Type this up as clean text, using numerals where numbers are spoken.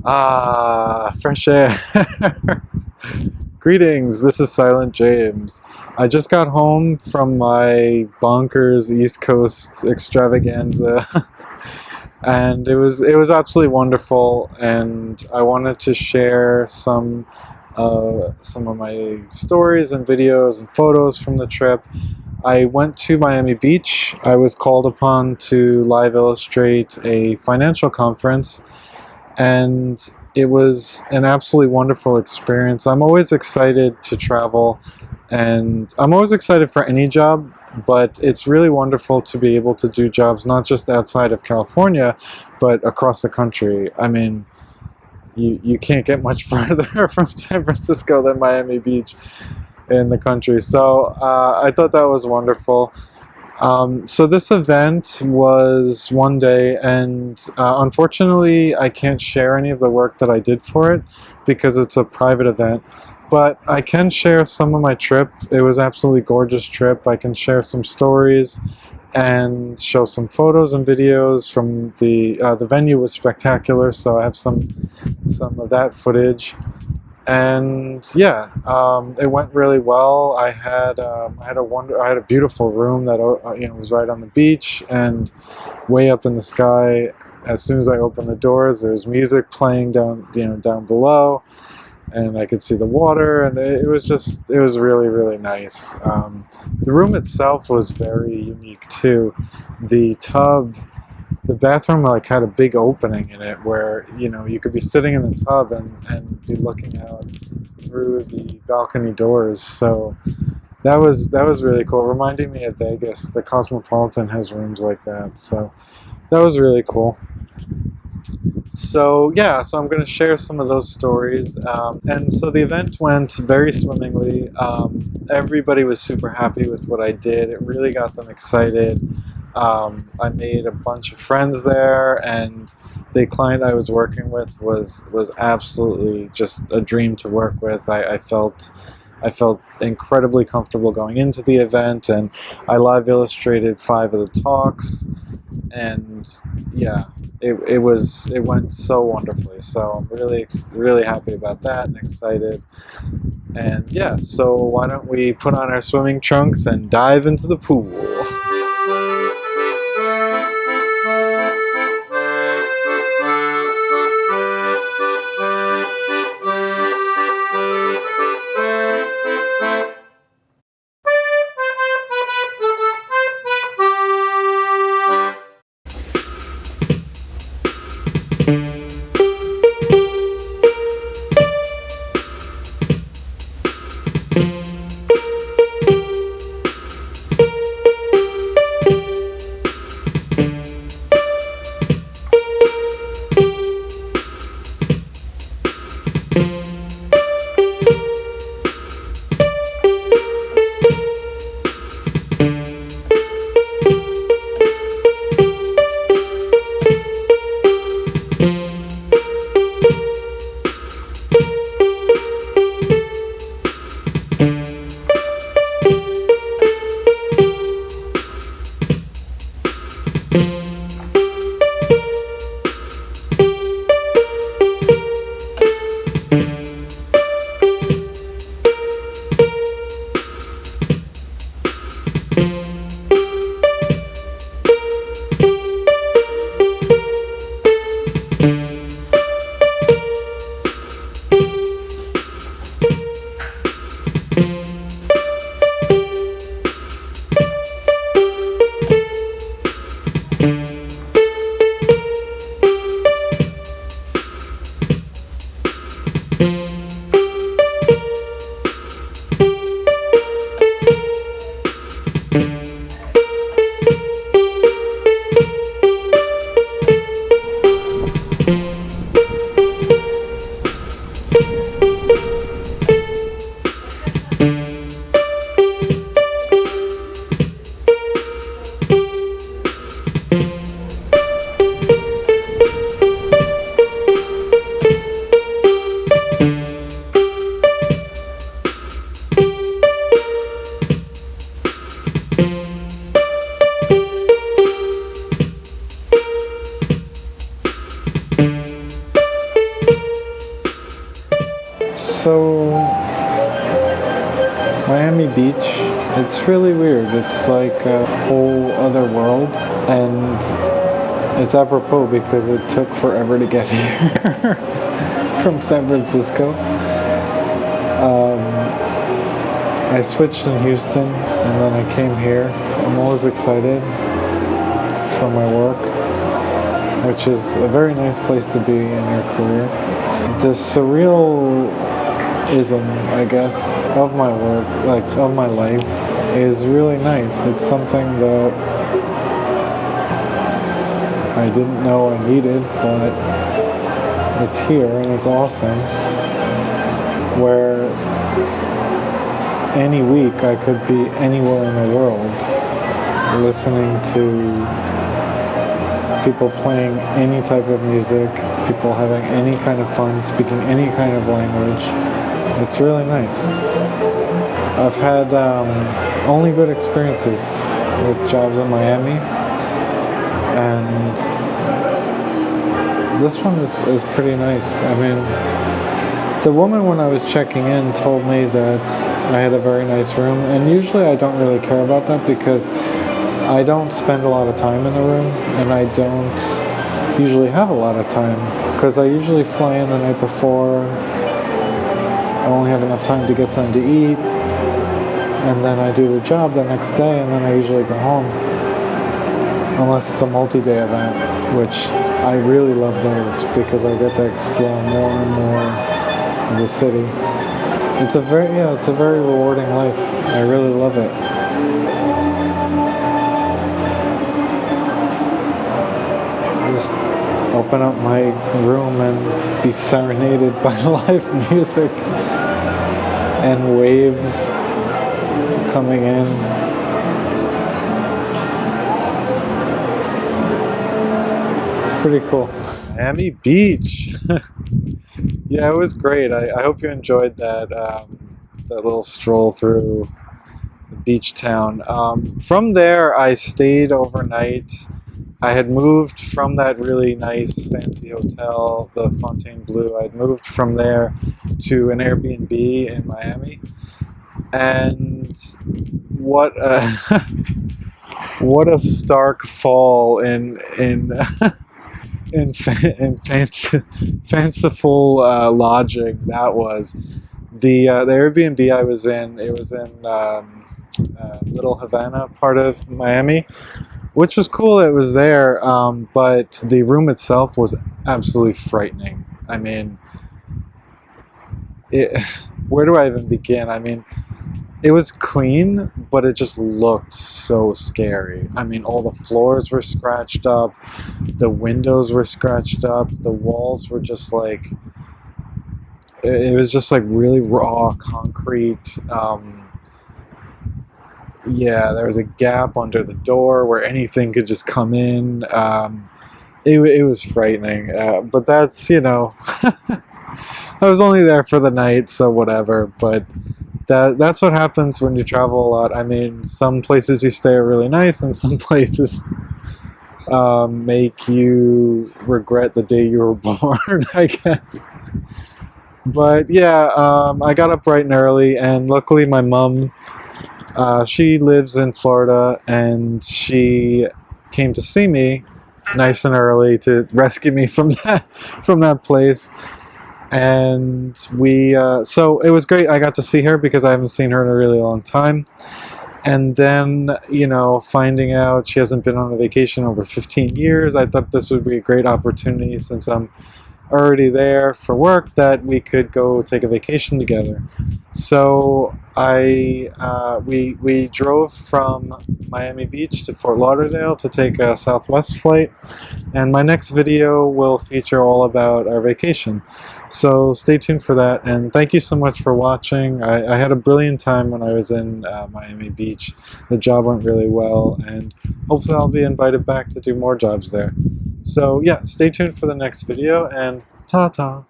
Ah, fresh air. Greetings, this is Silent James. I just got home from my bonkers East Coast extravaganza and it was absolutely wonderful, and I wanted to share some of my stories and videos and photos from the trip. I went to Miami Beach. I was called upon to live illustrate a financial conference, and it was an absolutely wonderful experience. I'm always excited to travel, and I'm always excited for any job, but it's really wonderful to be able to do jobs not just outside of California, but across the country. I mean, you can't get much further from San Francisco than Miami Beach in the country. So I thought that was wonderful. So this event was one day, and unfortunately, I can't share any of the work that I did for it because it's a private event. But I can share some of my trip. It was absolutely gorgeous trip. I can share some stories and show some photos and videos from the venue was spectacular. So I have some of that footage, and yeah, it went really well. I had a beautiful room that was right on the beach and way up in the sky. As soon as I opened the doors, there was music playing down below, and I could see the water, and it was really really nice. The room itself was very unique too. The tub the bathroom like had a big opening in it where you could be sitting in the tub and be looking out through the balcony doors. So that was really cool, reminding me of Vegas. The Cosmopolitan has rooms like that, so that was really cool. So yeah, so I'm going to share some of those stories. And so the event went very swimmingly. Everybody was super happy with what I did. It really got them excited. I made a bunch of friends there, and the client I was working with was absolutely just a dream to work with. I felt incredibly comfortable going into the event, and I live illustrated 5 of the talks, and yeah, it went so wonderfully. So I'm really happy about that and excited. And yeah, so why don't we put on our swimming trunks and dive into the pool? So Miami Beach, it's really weird. It's like a whole other world, and it's apropos because it took forever to get here from San Francisco. I switched in Houston and then I came here. I'm always excited for my work, which is a very nice place to be in your career. The surrealism, I guess, of my work, like of my life, is really nice. It's something that I didn't know I needed, but it's here and it's awesome. Where any week I could be anywhere in the world listening to people playing any type of music, people having any kind of fun, speaking any kind of language. It's really nice. I've had only good experiences with jobs in Miami, and this one is pretty nice. I mean, the woman when I was checking in told me that I had a very nice room, and usually I don't really care about that because I don't spend a lot of time in the room, and I don't usually have a lot of time because I usually fly in the night before. I only have enough time to get something to eat, and then I do the job the next day, and then I usually go home. Unless it's a multi-day event, which I really love those because I get to explore more and more of the city. It's a very rewarding life. I really love it. Just open up my room and be serenaded by live music and waves coming in. It's pretty cool. Miami Beach. Yeah, it was great. I hope you enjoyed that that little stroll through the beach town. From there, I stayed overnight. I had moved from that really nice fancy hotel, the Fontainebleau. I'd moved from there to an Airbnb in Miami, and what a what a stark fall in fanciful lodging that was. The Airbnb I was in, it was in Little Havana, part of Miami, which was cool. It was there, but the room itself was absolutely frightening. I mean, where do I even begin? I mean, it was clean, but it just looked so scary. I mean, all the floors were scratched up, the windows were scratched up, the walls were just like, it was just like really raw concrete. Yeah, there was a gap under the door where anything could just come in. It was frightening, but that's, you know, I was only there for the night, so whatever, but that's what happens when you travel a lot. I mean, some places you stay are really nice, and some places make you regret the day you were born, I guess. But yeah, I got up bright and early, and luckily my mom, she lives in Florida, and she came to see me nice and early to rescue me from that place. And so it was great. I got to see her because I haven't seen her in a really long time. And then, you know, finding out she hasn't been on a vacation over 15 years, I thought this would be a great opportunity, since I'm already there for work, that we could go take a vacation together. So we drove from Miami Beach to Fort Lauderdale to take a Southwest flight, and my next video will feature all about our vacation. So stay tuned for that, and thank you so much for watching. I had a brilliant time when I was in Miami Beach. The job went really well, and hopefully I'll be invited back to do more jobs there. So yeah, stay tuned for the next video, and ta-ta!